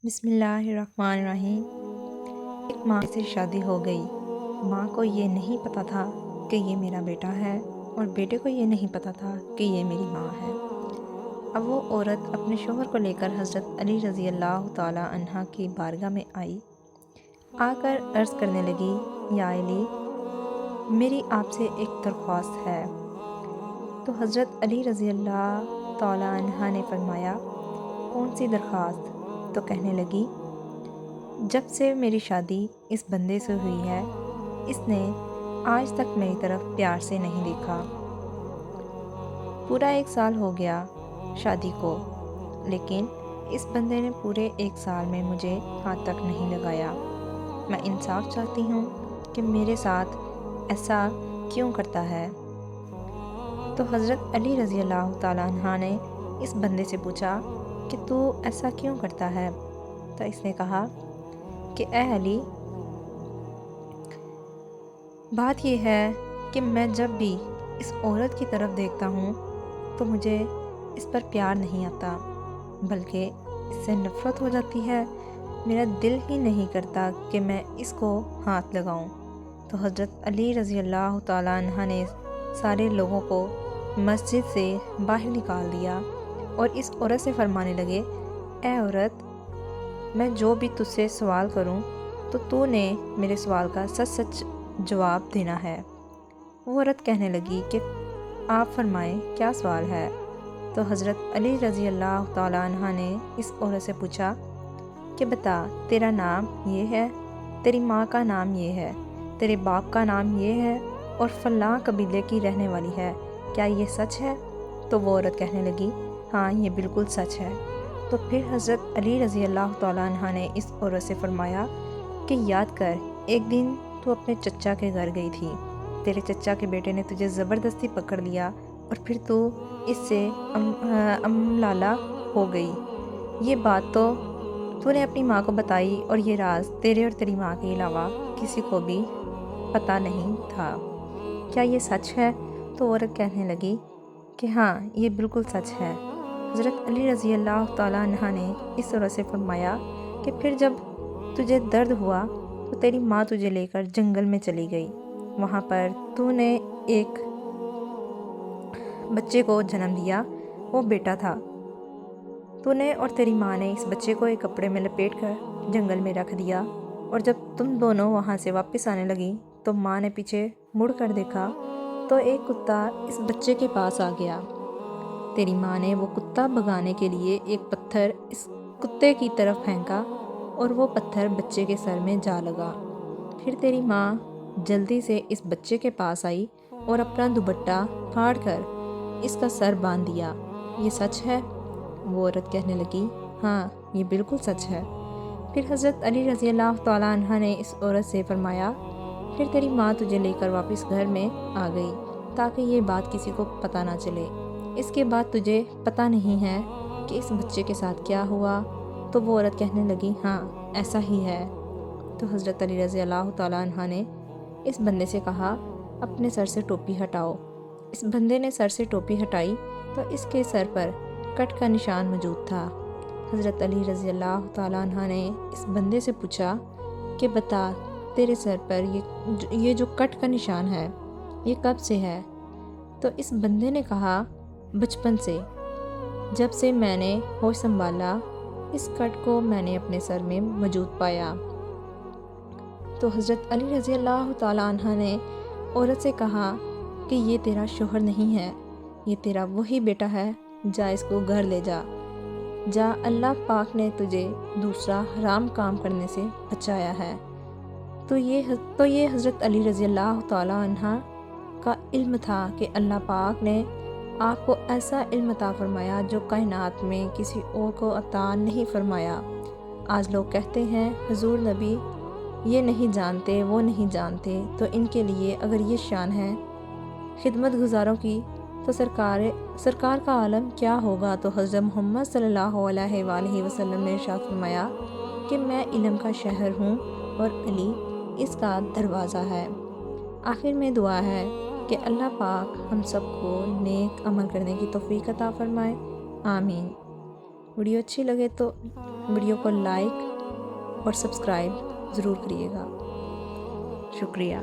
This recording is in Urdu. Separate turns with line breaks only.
بسم اللہ الرحمن الرحیم۔ ایک ماں سے شادی ہو گئی۔ ماں کو یہ نہیں پتہ تھا کہ یہ میرا بیٹا ہے، اور بیٹے کو یہ نہیں پتہ تھا کہ یہ میری ماں ہے۔ اب وہ عورت اپنے شوہر کو لے کر حضرت علی رضی اللہ تعالیٰ عنہ کی بارگاہ میں آئی، آ کر عرض کرنے لگی، یا علی، میری آپ سے ایک درخواست ہے۔ تو حضرت علی رضی اللہ تعالیٰ عنہ نے فرمایا، کون سی درخواست؟ تو کہنے لگی، جب سے میری شادی اس بندے سے ہوئی ہے، اس نے آج تک میری طرف پیار سے نہیں دیکھا۔ پورا 1 سال ہو گیا شادی کو، لیکن اس بندے نے پورے 1 سال میں مجھے ہاتھ تک نہیں لگایا۔ میں انصاف چاہتی ہوں کہ میرے ساتھ ایسا کیوں کرتا ہے؟ تو حضرت علی رضی اللہ تعالیٰ عنہ نے اس بندے سے پوچھا کہ تو ایسا کیوں کرتا ہے؟ تو اس نے کہا کہ اے علی، بات یہ ہے کہ میں جب بھی اس عورت کی طرف دیکھتا ہوں تو مجھے اس پر پیار نہیں آتا، بلکہ اس سے نفرت ہو جاتی ہے۔ میرا دل ہی نہیں کرتا کہ میں اس کو ہاتھ لگاؤں۔ تو حضرت علی رضی اللہ تعالیٰ عنہ نے سارے لوگوں کو مسجد سے باہر نکال دیا اور اس عورت سے فرمانے لگے، اے عورت، میں جو بھی تجھ سے سوال کروں تو تو نے میرے سوال کا سچ سچ جواب دینا ہے۔ وہ عورت کہنے لگی کہ آپ فرمائیں، کیا سوال ہے؟ تو حضرت علی رضی اللہ تعالیٰ عنہ نے اس عورت سے پوچھا کہ بتا، تیرا نام یہ ہے، تیری ماں کا نام یہ ہے، تیرے باپ کا نام یہ ہے، اور فلاں قبیلے کی رہنے والی ہے، کیا یہ سچ ہے؟ تو وہ عورت کہنے لگی، ہاں یہ بالکل سچ ہے۔ تو پھر حضرت علی رضی اللہ تعالیٰ عنہ نے اس عورت سے فرمایا کہ یاد کر، ایک دن تو اپنے چچا کے گھر گئی تھی، تیرے چچا کے بیٹے نے تجھے زبردستی پکڑ لیا اور پھر تو اس سے لالہ ہو گئی۔ یہ بات تو نے اپنی ماں کو بتائی، اور یہ راز تیرے اور تیری ماں کے علاوہ کسی کو بھی پتہ نہیں تھا، کیا یہ سچ ہے؟ تو عورت کہنے لگی کہ ہاں یہ بالکل سچ ہے۔ حضرت علی رضی اللہ تعالیٰ عنہ نے اس عورت سے فرمایا کہ پھر جب تجھے درد ہوا تو تیری ماں تجھے لے کر جنگل میں چلی گئی، وہاں پر تو نے ایک بچے کو جنم دیا، وہ بیٹا تھا۔ تو نے اور تیری ماں نے اس بچے کو ایک کپڑے میں لپیٹ کر جنگل میں رکھ دیا، اور جب تم دونوں وہاں سے واپس آنے لگی تو ماں نے پیچھے مڑ کر دیکھا تو ایک کتا اس بچے کے پاس آ گیا۔ تیری ماں نے وہ کتا بھگانے کے لیے ایک پتھر اس کتے کی طرف پھینکا، اور وہ پتھر بچے کے سر میں جا لگا۔ پھر تیری ماں جلدی سے اس بچے کے پاس آئی اور اپنا دوپٹہ پھاڑ کر اس کا سر باندھ دیا۔ یہ سچ ہے؟ وہ عورت کہنے لگی، ہاں یہ بالکل سچ ہے۔ پھر حضرت علی رضی اللہ تعالیٰ عنہ نے اس عورت سے فرمایا، پھر تیری ماں تجھے لے کر واپس گھر میں آ گئی تاکہ یہ بات کسی کو پتہ نہ چلے۔ اس کے بعد تجھے پتہ نہیں ہے کہ اس بچے کے ساتھ کیا ہوا؟ تو وہ عورت کہنے لگی، ہاں ایسا ہی ہے۔ تو حضرت علی رضی اللہ تعالیٰ عنہ نے اس بندے سے کہا، اپنے سر سے ٹوپی ہٹاؤ۔ اس بندے نے سر سے ٹوپی ہٹائی تو اس کے سر پر کٹ کا نشان موجود تھا۔ حضرت علی رضی اللہ تعالیٰ عنہ نے اس بندے سے پوچھا کہ بتا، تیرے سر پر یہ جو کٹ کا نشان ہے یہ کب سے ہے؟ تو اس بندے نے کہا، بچپن سے، جب سے میں نے ہوش سنبھالا اس کٹ کو میں نے اپنے سر میں موجود پایا۔ تو حضرت علی رضی اللہ تعالیٰ عنہ نے عورت سے کہا کہ یہ تیرا شوہر نہیں ہے، یہ تیرا وہی بیٹا ہے، جا اس کو گھر لے جا، جا، اللہ پاک نے تجھے دوسرا حرام کام کرنے سے بچایا ہے۔ تو یہ حضرت علی رضی اللہ تعالیٰ عنہ کا علم تھا کہ اللہ پاک نے آپ کو ایسا علم عطا فرمایا جو کائنات میں کسی اور کو عطا نہیں فرمایا۔ آج لوگ کہتے ہیں حضور نبی یہ نہیں جانتے، وہ نہیں جانتے، تو ان کے لیے اگر یہ شان ہے خدمت گزاروں کی تو سرکار کا عالم کیا ہوگا؟ تو حضرت محمد صلی اللہ علیہ وآلہ وسلم نے ارشاد فرمایا کہ میں علم کا شہر ہوں اور علی اس کا دروازہ ہے۔ آخر میں دعا ہے کہ اللہ پاک ہم سب کو نیک عمل کرنے کی توفیق عطا فرمائے، آمین۔ ویڈیو اچھی لگے تو ویڈیو کو لائک اور سبسکرائب ضرور کریے گا۔ شکریہ۔